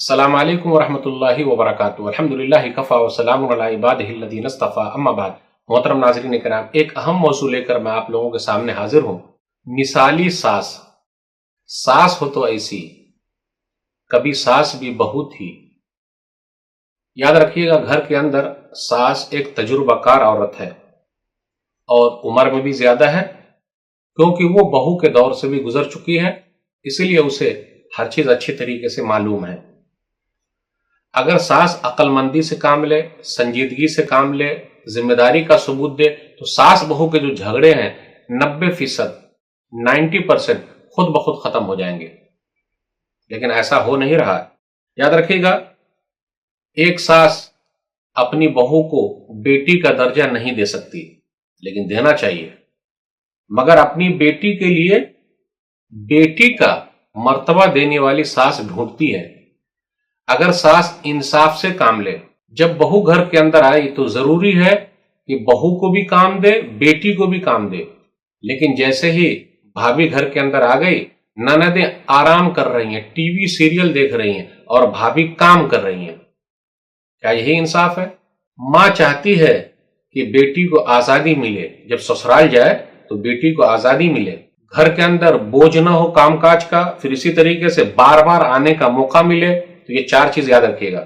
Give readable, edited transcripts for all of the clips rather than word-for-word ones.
السلام علیکم ورحمۃ اللہ وبرکاتہ۔ الحمدللہ کفا وسلام علی عبادہ الذین اصطفیٰ، اما بعد۔ محترم ناظرین کرام، ایک اہم موضوع لے کر میں آپ لوگوں کے سامنے حاضر ہوں۔ مثالی ساس۔ ساس ہو تو ایسی، کبھی ساس بھی بہو تھی۔ یاد رکھیے گا، گھر کے اندر ساس ایک تجربہ کار عورت ہے اور عمر میں بھی زیادہ ہے، کیونکہ وہ بہو کے دور سے بھی گزر چکی ہے، اسی لیے اسے ہر چیز اچھی طریقے سے معلوم ہے۔ اگر ساس عقل مندی سے کام لے، سنجیدگی سے کام لے، ذمہ داری کا ثبوت دے، تو ساس بہو کے جو جھگڑے ہیں 90% خود بخود ختم ہو جائیں گے۔ لیکن ایسا ہو نہیں رہا ہے۔ یاد رکھیے گا، ایک ساس اپنی بہو کو بیٹی کا درجہ نہیں دے سکتی، لیکن دینا چاہیے، مگر اپنی بیٹی کے لیے بیٹی کا مرتبہ دینے والی ساس ڈھونڈتی ہے۔ اگر ساس انصاف سے کام لے، جب بہو گھر کے اندر آئی تو ضروری ہے کہ بہو کو بھی کام دے، بیٹی کو بھی کام دے، لیکن جیسے ہی بھابھی گھر کے اندر آ گئی، نندیں آرام کر رہی ہیں، ٹی وی سیریل دیکھ رہی ہیں اور بھابھی کام کر رہی ہیں، کیا یہی انصاف ہے؟ ماں چاہتی ہے کہ بیٹی کو آزادی ملے، جب سسرال جائے تو بیٹی کو آزادی ملے، گھر کے اندر بوجھ نہ ہو کام کاج کا، پھر اسی طریقے سے بار بار آنے کا موقع ملے۔ تو یہ چار چیز یاد رکھیے گا،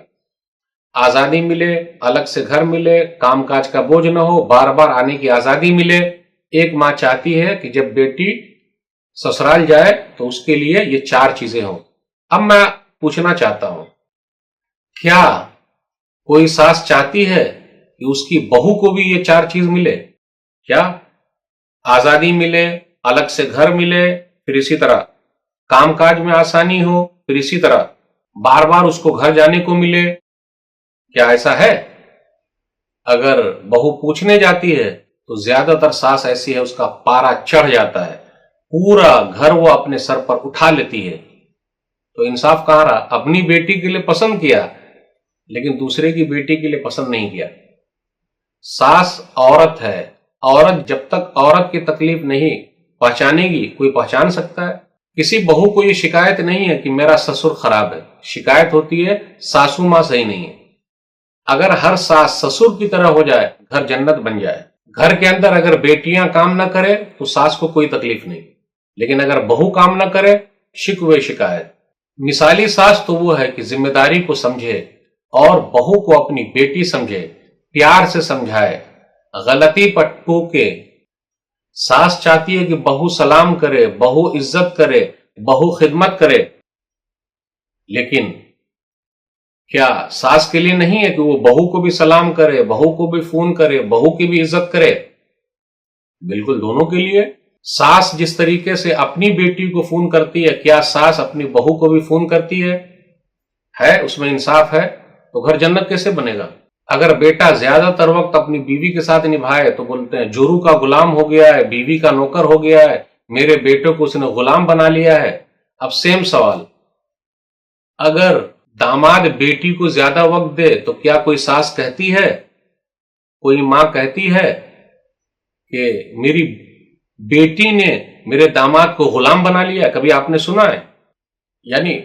آزادی ملے، الگ سے گھر ملے، کام کاج کا بوجھ نہ ہو، بار بار آنے کی آزادی ملے۔ ایک ماں چاہتی ہے کہ جب بیٹی سسرال جائے تو اس کے لیے یہ چار چیزیں ہوں۔ اب میں پوچھنا چاہتا ہوں، کیا کوئی ساس چاہتی ہے کہ اس کی بہو کو بھی یہ چار چیز ملے؟ کیا آزادی ملے، الگ سے گھر ملے، پھر اسی طرح کام کاج میں آسانی ہو، پھر اسی طرح بار بار اس کو گھر جانے کو ملے؟ کیا ایسا ہے؟ اگر بہو پوچھنے جاتی ہے تو زیادہ تر ساس ایسی ہے، اس کا پارا چڑھ جاتا ہے، پورا گھر وہ اپنے سر پر اٹھا لیتی ہے۔ تو انصاف کہاں رہا؟ اپنی بیٹی کے لیے پسند کیا، لیکن دوسرے کی بیٹی کے لیے پسند نہیں کیا۔ ساس عورت ہے، عورت جب تک عورت کی تکلیف نہیں پہچانے گی، کوئی پہچان سکتا ہے؟ کسی بہو کو یہ شکایت نہیں ہے کہ میرا سسر خراب ہے، شکایت ہوتی ہے ساسو ماں صحیح نہیں ہے۔ اگر ہر ساس سسر کی طرح ہو جائے، گھر جنت بن جائے۔ گھر کے اندر اگر بیٹیاں کام نہ کرے تو ساس کو کوئی تکلیف نہیں، لیکن اگر بہو کام نہ کرے، شکوے شکایت۔ مثالی ساس تو وہ ہے کہ ذمہ داری کو سمجھے اور بہو کو اپنی بیٹی سمجھے، پیار سے سمجھائے، غلطی پر ٹوکے۔ ساس چاہتی ہے کہ بہو سلام کرے، بہو عزت کرے، بہو خدمت کرے، لیکن کیا ساس کے لیے نہیں ہے کہ وہ بہو کو بھی سلام کرے، بہو کو بھی فون کرے، بہو کی بھی عزت کرے؟ بالکل دونوں کے لیے۔ ساس جس طریقے سے اپنی بیٹی کو فون کرتی ہے، کیا ساس اپنی بہو کو بھی فون کرتی ہے؟ اس میں انصاف ہے؟ تو گھر جنت کیسے بنے گا؟ اگر بیٹا زیادہ تر وقت اپنی بیوی کے ساتھ نبھائے تو بولتے ہیں جورو کا غلام ہو گیا ہے، بیوی کا نوکر ہو گیا ہے، میرے بیٹے کو اس نے غلام بنا لیا ہے۔ اب سیم سوال، اگر داماد بیٹی کو زیادہ وقت دے تو کیا کوئی ساس کہتی ہے، کوئی ماں کہتی ہے کہ میری بیٹی نے میرے داماد کو غلام بنا لیا؟ کبھی آپ نے سنا ہے؟ یعنی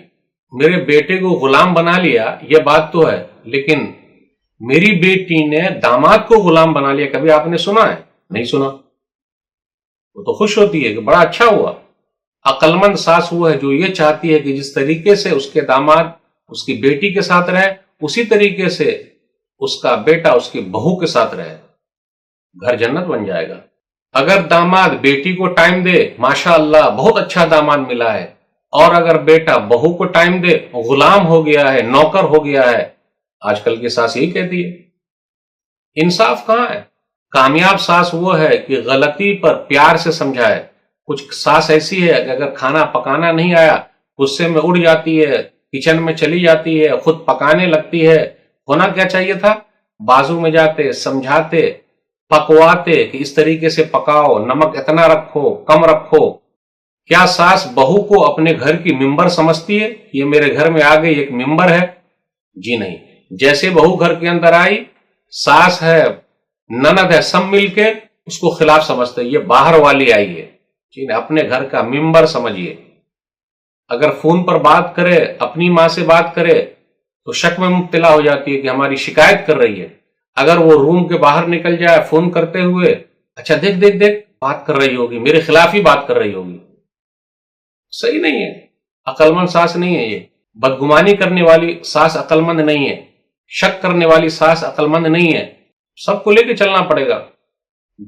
میرے بیٹے کو غلام بنا لیا یہ بات تو ہے، لیکن میری بیٹی نے داماد کو غلام بنا لیا، کبھی آپ نے سنا ہے؟ نہیں سنا۔ وہ تو خوش ہوتی ہے کہ بڑا اچھا ہوا۔ عقل مند ساس وہ ہے جو یہ چاہتی ہے کہ جس طریقے سے اس کے داماد اس کی بیٹی کے ساتھ رہے، اسی طریقے سے اس کا بیٹا اس کی بہو کے ساتھ رہے، گھر جنت بن جائے گا۔ اگر داماد بیٹی کو ٹائم دے، ماشاء اللہ بہت اچھا داماد ملا ہے، اور اگر بیٹا بہو کو ٹائم دے، غلام ہو گیا ہے، نوکر ہو گیا ہے۔ آج کل کی ساس یہی کہتی ہے۔ انصاف کہاں ہے؟ کامیاب ساس وہ ہے کہ غلطی پر پیار سے سمجھائے۔ کچھ ساس ایسی ہے کہ اگر کھانا پکانا نہیں آیا، غصے میں اڑ جاتی ہے، کچن میں چلی جاتی ہے، خود پکانے لگتی ہے۔ ہونا کیا چاہیے تھا؟ بازو میں جاتے، سمجھاتے، پکواتے کہ اس طریقے سے پکاؤ، نمک اتنا رکھو، کم رکھو۔ کیا ساس بہو کو اپنے گھر کی ممبر سمجھتی ہے؟ یہ میرے گھر میں آ گئی ایک ممبر ہے؟ جی نہیں۔ جیسے بہو گھر کے اندر آئی، ساس ہے، نند ہے، سب مل کے اس کو خلاف سمجھتے، یہ باہر والی آئی ہے۔ جی نہیں، اپنے گھر کا ممبر سمجھیے۔ اگر فون پر بات کرے، اپنی ماں سے بات کرے تو شک میں مبتلا ہو جاتی ہے کہ ہماری شکایت کر رہی ہے. اگر وہ روم کے باہر نکل جائے فون کرتے ہوئے، اچھا دیکھ دیکھ دیکھ بات کر رہی ہوگی، میرے خلاف ہی بات کر رہی ہوگی. صحیح نہیں ہے، عقل مند ساس نہیں ہے. یہ بدگمانی کرنے والی ساس عقل مند نہیں ہے، شک کرنے والی ساس عقل مند نہیں ہے. سب کو لے کے چلنا پڑے گا.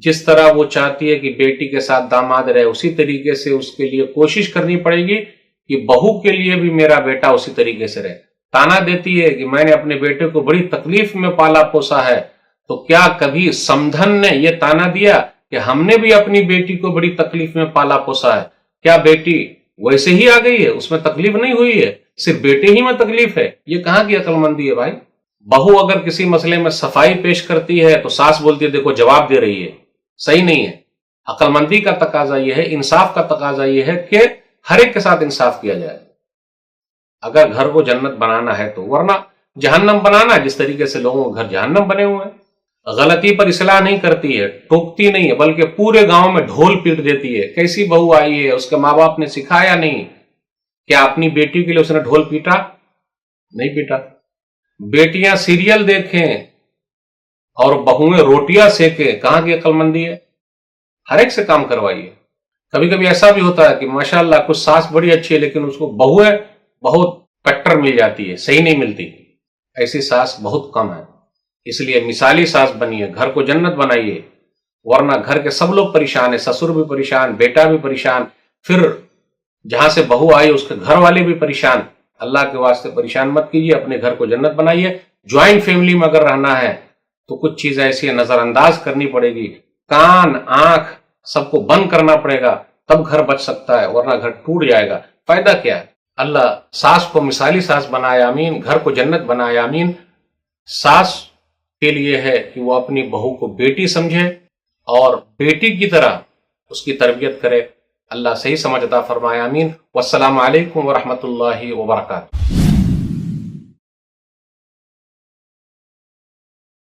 جس طرح وہ چاہتی ہے کہ بیٹی کے ساتھ داماد رہے، اسی طریقے سے اس کے لیے کوشش کرنی پڑے گی کہ بہو کے لیے بھی میرا بیٹا اسی طریقے سے رہے. تانا دیتی ہے کہ میں نے اپنے بیٹے کو بڑی تکلیف میں پالا پوسا ہے، تو کیا کبھی سمدھن نے یہ تانا دیا کہ ہم نے بھی اپنی بیٹی کو بڑی تکلیف میں پالا پوسا ہے؟ کیا بیٹی ویسے ہی آ گئی ہے، اس میں تکلیف نہیں ہوئی ہے، صرف بیٹے ہی میں تکلیف ہے؟ یہ کہاں کی عقل مندی ہے بھائی؟ بہو اگر کسی مسئلے میں صفائی پیش کرتی ہے تو ساس بولتی ہے دیکھو جواب دے رہی ہے. صحیح نہیں ہے. عقل مندی کا تقاضا یہ ہے، انصاف کا تقاضا یہ ہے کہ ہر ایک کے ساتھ انصاف کیا جائے. اگر گھر کو جنت بنانا ہے تو، ورنہ جہنم بنانا ہے جس طریقے سے لوگوں کے گھر جہنم بنے ہوئے ہیں. غلطی پر اصلاح نہیں کرتی ہے، ٹوکتی نہیں ہے، بلکہ پورے گاؤں میں ڈھول پیٹ دیتی ہے. کیسی بہو آئی ہے، اس کے ماں باپ نے سکھایا نہیں. کیا اپنی بیٹی کے لیے اس نے ڈھول پیٹا؟ نہیں پیٹا. بیٹیاں سیریل دیکھیں اور بہویں روٹیاں سیکیں، کہاں کی عقل مندی ہے؟ ہر ایک سے کام کروائیے. کبھی کبھی ایسا بھی ہوتا ہے کہ ماشاءاللہ کچھ ساس بڑی اچھی ہے لیکن اس کو بہو ہے بہت کٹر مل جاتی ہے، صحیح نہیں ملتی. ایسی ساس بہت کم ہے. اس لیے مثالی ساس بنیے، گھر کو جنت بنائیے. ورنہ گھر کے سب لوگ پریشان ہیں، سسر بھی پریشان، بیٹا بھی پریشان، پھر جہاں سے بہو آئی اس کے گھر والے بھی پریشان. اللہ کے واسطے پریشان مت کیجیے، اپنے گھر کو جنت بنائیے. جوائنٹ فیملی میں اگر رہنا ہے تو کچھ چیزیں ایسی نظر انداز کرنی پڑے گی، کان آنکھ سب کو بند کرنا پڑے گا، تب گھر بچ سکتا ہے، ورنہ گھر ٹوٹ جائے گا. فائدہ کیا ہے؟ اللہ ساس کو مثالی ساس بنائے، آمین. گھر کو جنت بنائے، آمین. ساس کے لیے ہے کہ وہ اپنی بہو کو بیٹی سمجھے اور بیٹی کی طرح اس کی تربیت کرے. اللہ صحیح سمجھ عطا فرمائے، آمین. والسلام علیکم ورحمۃ اللہ وبرکاتہ.